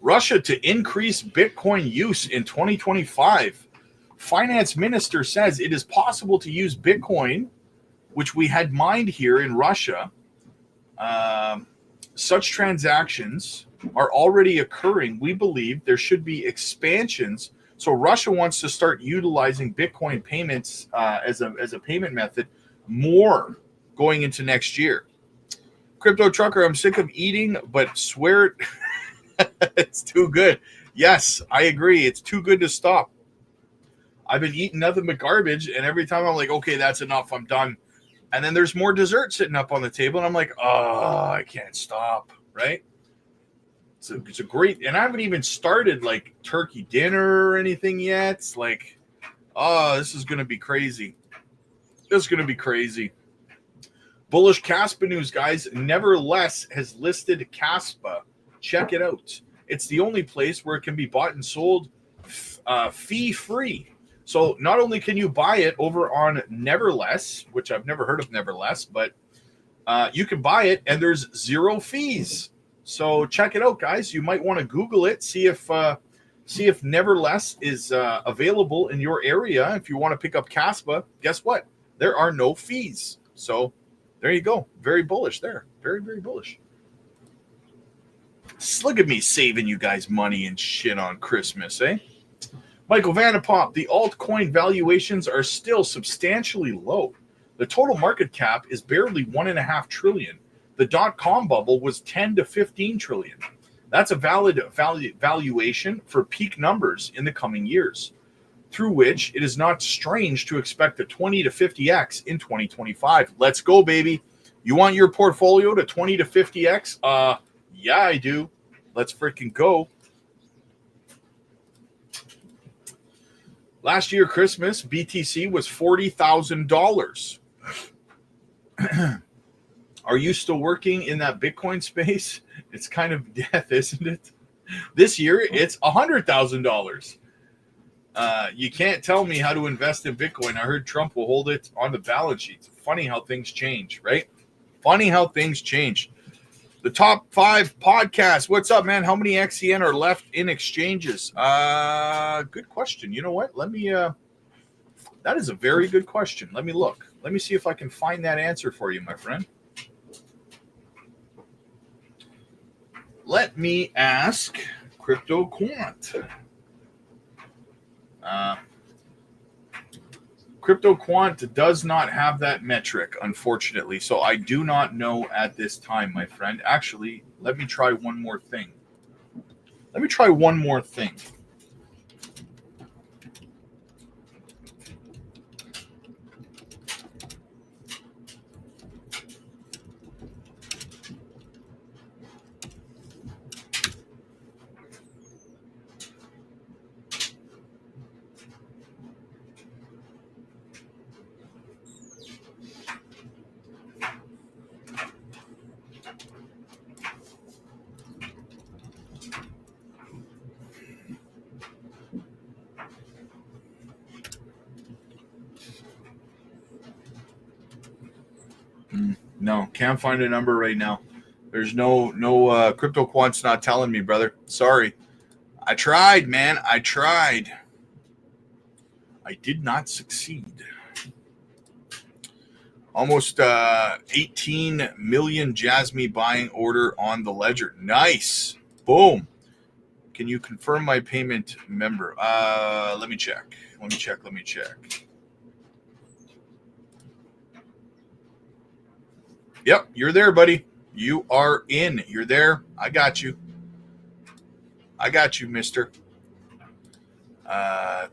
Russia to increase Bitcoin use in 2025. Finance minister says it is possible to use Bitcoin, which we had mined here in Russia. Such transactions are already occurring. We believe there should be expansions. So Russia wants to start utilizing Bitcoin payments as a payment method more going into next year. Crypto Trucker, I'm sick of eating, but swear it's too good. Yes, I agree. It's too good to stop. I've been eating nothing but garbage, and every time I'm like, okay, that's enough. I'm done. And then there's more dessert sitting up on the table, and I'm like, oh, I can't stop, right? It's a great, and I haven't even started like turkey dinner or anything yet. It's like, oh, this is going to be crazy. This is going to be crazy. Bullish KASPA news, guys. Nevertheless has listed KASPA. Check it out. It's the only place where it can be bought and sold fee-free. So not only can you buy it over on Neverless, which I've never heard of Neverless, but you can buy it and there's zero fees. So check it out, guys. You might want to Google it, see if Neverless is available in your area. If you want to pick up KASPA, guess what? There are no fees. So there you go. Very bullish there. Very, very bullish. Look at me saving you guys money and shit on Christmas, eh? Michael Vanderpomp, the altcoin valuations are still substantially low. The total market cap is barely $1.5 trillion. The dot-com bubble was 10 to 15 trillion. That's a valid valuation for peak numbers in the coming years, through which it is not strange to expect a 20 to 50x in 2025. Let's go, baby. You want your portfolio to 20 to 50x? Yeah, I do. Let's freaking go. Last year, Christmas, BTC was $40,000. Are you still working in that Bitcoin space? It's kind of death, isn't it? This year, it's $100,000. You can't tell me how to invest in Bitcoin. I heard Trump will hold it on the balance sheet. It's funny how things change, right? Funny how things change. The top 5 podcasts. What's up, man? How many XEN are left in exchanges? Good question. You know what? Let me, that is a very good question. Let me look. Let me see if I can find that answer for you, my friend. Let me ask Crypto Quant. Crypto Quant does not have that metric, unfortunately, so I do not know at this time, my friend. Actually, let me try one more thing. No, can't find a number right now. There's no Crypto Quant's not telling me, brother. Sorry. I tried, man. I tried. I did not succeed. Almost 18 million JASMY buying order on the ledger. Nice. Boom. Can you confirm my payment member? Let me check. Yep, you're there, buddy. You are in. You're there. I got you. I got you, mister.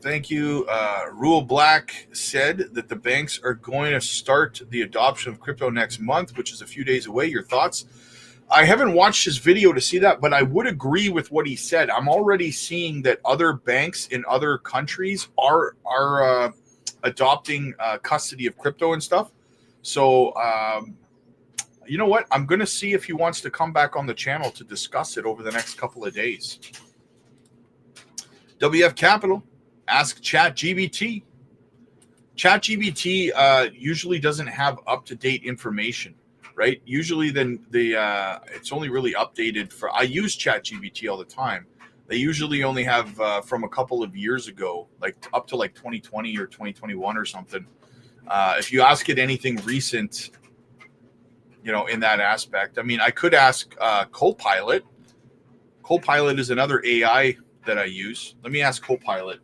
Thank you. Rule Black said that the banks are going to start the adoption of crypto next month, which is a few days away. Your thoughts? I haven't watched his video to see that, but I would agree with what he said. I'm already seeing that other banks in other countries are adopting custody of crypto and stuff. So, you know what? I'm going to see if he wants to come back on the channel to discuss it over the next couple of days. WF Capital, ask ChatGPT. ChatGPT usually doesn't have up-to-date information, right? Usually then it's only really updated for, I use ChatGPT all the time. They usually only have from a couple of years ago, like up to like 2020 or 2021 or something. If you ask it anything recent, you know, in that aspect, I mean, I could ask Copilot. Copilot is another AI that I use. Let me ask Copilot.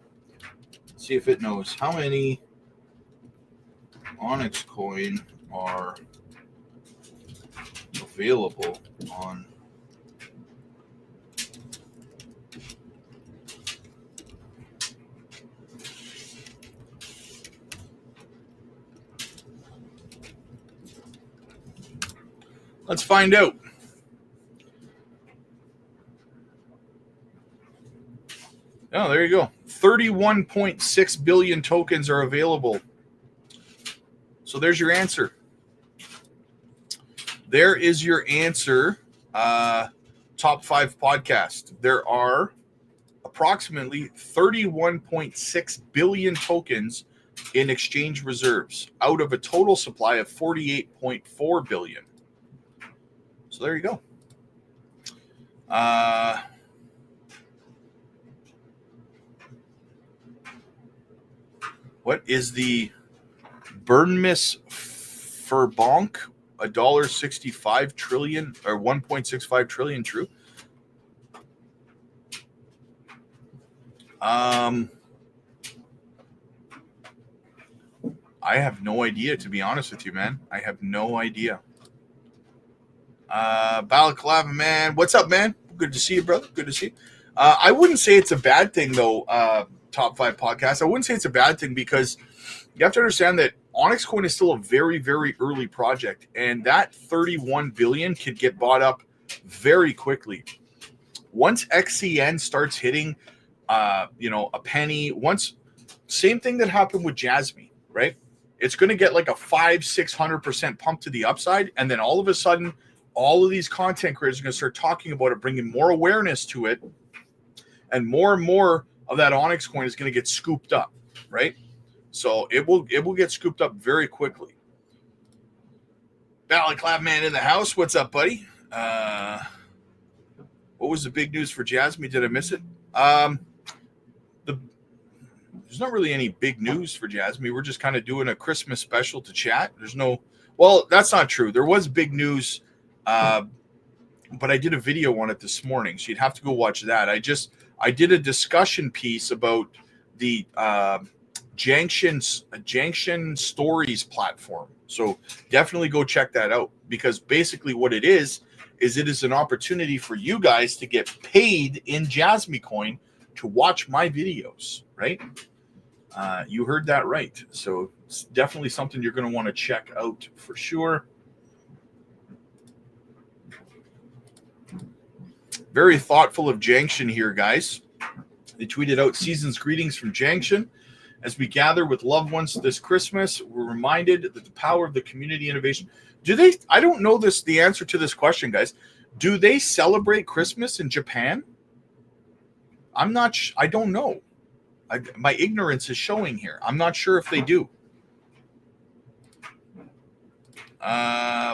See if it knows how many Onyx coin are available on Let's find out. Oh, there you go. 31.6 billion tokens are available. So there's your answer. There is your answer. Top 5 podcast. There are approximately 31.6 billion tokens in exchange reserves out of a total supply of 48.4 billion. So there you go. What is the Burnmis Verbonk? $1.65 trillion or 1.65 trillion true? I have no idea, to be honest with you, man. I have no idea. Balaclava, man. What's up, man? Good to see you, brother. Good to see you. I wouldn't say it's a bad thing, though, Top 5 podcast. I wouldn't say it's a bad thing because you have to understand that Onyx Coin is still a very, very early project, and that 31 billion could get bought up very quickly. Once XCN starts hitting, you know, a penny, same thing that happened with JASMY, right? It's going to get like a 500-600% pump to the upside, and then all of a sudden, all of these content creators are going to start talking about it, bringing more awareness to it, and more of that Onyx Coin is going to get scooped up, right? So it will get scooped up very quickly. Balaclava man in the house. What's up, buddy? What was the big news for JASMY? Did I miss it? There's not really any big news for JASMY. We're just kind of doing a Christmas special to chat. Well, that's not true. There was big news, but I did a video on it this morning, so you'd have to go watch that. I did a discussion piece about the Junction Stories platform. So definitely go check that out, because basically what it is it is an opportunity for you guys to get paid in JASMY coin to watch my videos, right? You heard that right. So it's definitely something you're going to want to check out for sure. Very thoughtful of Junction here, guys. They tweeted out season's greetings from Junction. As we gather with loved ones this Christmas, we're reminded that the power of the community innovation. I don't know the answer to this question, guys. Do they celebrate Christmas in Japan? I don't know. My ignorance is showing here. I'm not sure if they do.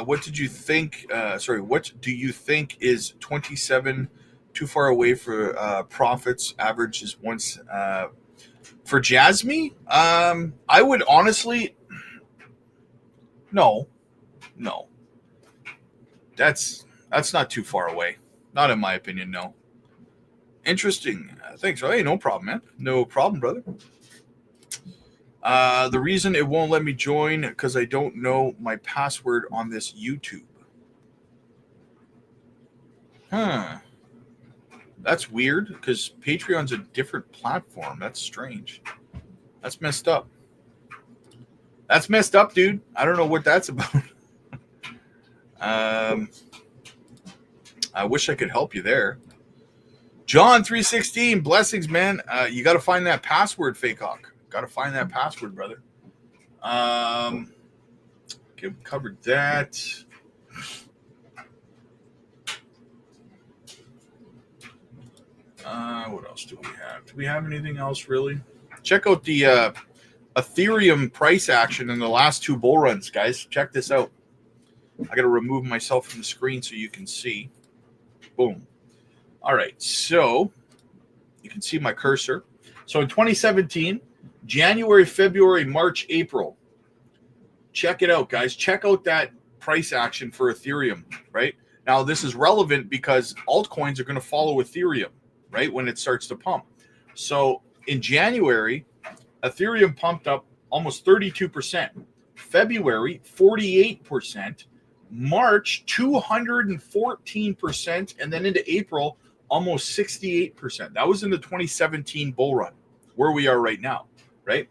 What did you think? What do you think is 27 too far away for profits? Average is once for JASMY. I would honestly, no. That's not too far away. Not in my opinion. No. Interesting. Thanks. Hey, no problem, man. No problem, brother. The reason it won't let me join because I don't know my password on this YouTube. That's weird because Patreon's a different platform. That's strange. That's messed up. That's messed up, dude. I don't know what that's about. I wish I could help you there. John 316, blessings, man. You got to find that password, Fake Hawk. Got to find that password, brother. Okay, we covered that. What else do we have? Do we have anything else, really? Check out the Ethereum price action in the last two bull runs, guys. Check this out. I got to remove myself from the screen so you can see. Boom. All right, so you can see my cursor. So in 2017, January, February, March, April. Check it out, guys. Check out that price action for Ethereum, right? Now, this is relevant because altcoins are going to follow Ethereum, right, when it starts to pump. So in January, Ethereum pumped up almost 32%. February, 48%. March, 214%. And then into April, almost 68%. That was in the 2017 bull run, where we are right now, right?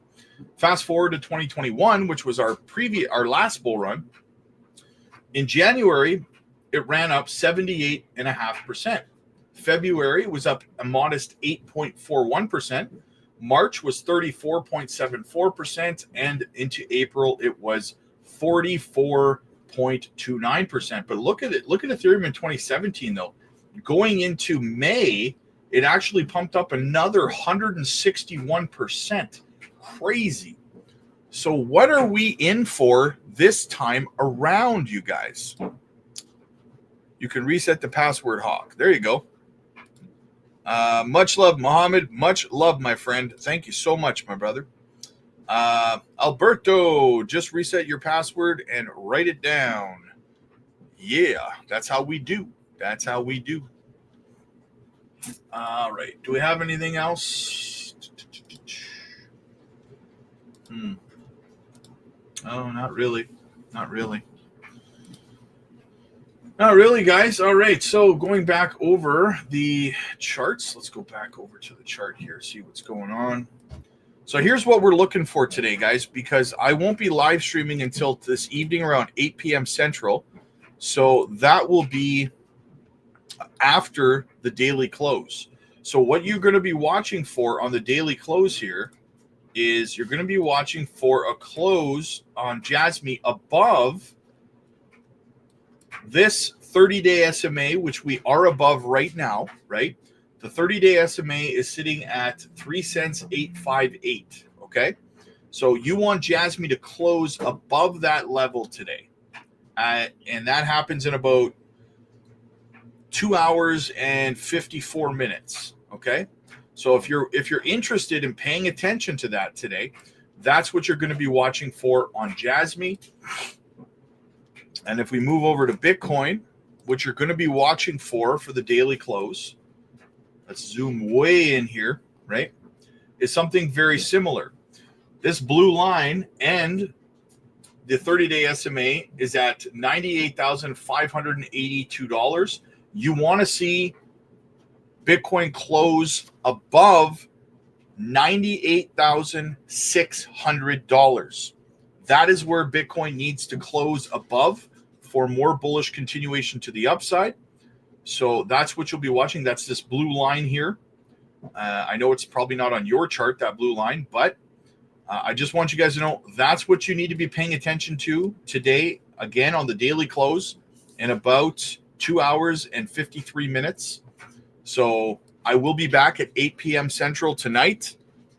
Fast forward to 2021, which was our last bull run. In January, it ran up 78.5%. February was up a modest 8.41%. March was 34.74%, and into April it was 44.29%. But look at it. Look at Ethereum in 2017, though. Going into May, it actually pumped up another 161%. Crazy. So what are we in for this time around, you guys? You can reset the password, Hawk. There you go. Much love, Mohammed. Much love, my friend. Thank you so much, my brother. Alberto, just reset your password and write it down. Yeah, that's how we do. That's how we do. All right. Do we have anything else? Oh, not really. Not really. Not really, guys. All right. So going back over the charts, let's go back over to the chart here, see what's going on. So here's what we're looking for today, guys, because I won't be live streaming until this evening around 8 p.m. Central. So that will be after the daily close. So what you're going to be watching for on the daily close here is you're going to be watching for a close on JASMY above this 30-day SMA, which we are above right now, right? The 30-day SMA is sitting at 3 cents 858, okay? So you want JASMY to close above that level today. And that happens in about 2 hours and 54 minutes, okay? So if you're interested in paying attention to that today, that's what you're going to be watching for on JASMY. And if we move over to Bitcoin, what you're going to be watching for the daily close, let's zoom way in here, right, is something very similar. This blue line and the 30-day SMA is at $98,582. You want to see Bitcoin close above $98,600. That is where Bitcoin needs to close above for more bullish continuation to the upside. So that's what you'll be watching. That's this blue line here. I know it's probably not on your chart, that blue line, but I just want you guys to know that's what you need to be paying attention to today, again, on the daily close in about 2 hours and 53 minutes. So I will be back at 8 p.m. Central tonight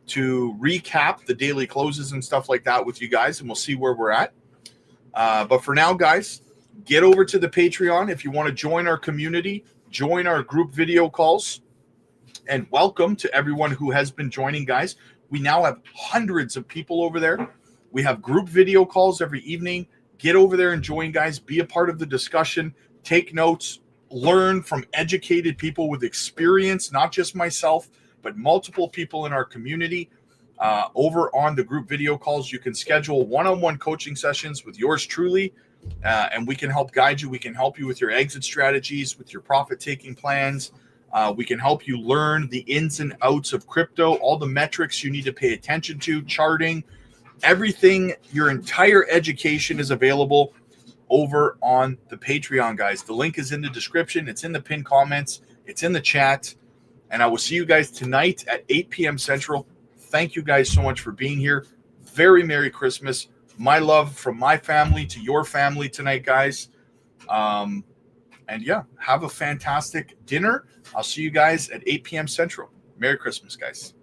to recap the daily closes and stuff like that with you guys, and we'll see where we're at. But for now, guys, get over to the Patreon if you want to join our community, join our group video calls, and welcome to everyone who has been joining, guys. We now have hundreds of people over there. We have group video calls every evening. Get over there and join, guys. Be a part of the discussion. Take notes. Learn from educated people with experience, not just myself, but multiple people in our community. Over on the group video calls, you can schedule one-on-one coaching sessions with yours truly, and we can help guide you. We can help you with your exit strategies, with your profit-taking plans, We can help you learn the ins and outs of crypto, all the metrics you need to pay attention to, charting, everything. Your entire education is available over on the Patreon, guys. The link is in the description. It's in the pinned comments. It's in the chat. And I will see you guys tonight at 8 p.m. Central. Thank you guys so much for being here. Very Merry Christmas. My love from my family to your family tonight, guys. And yeah, have a fantastic dinner. I'll see you guys at 8 p.m. Central. Merry Christmas, guys.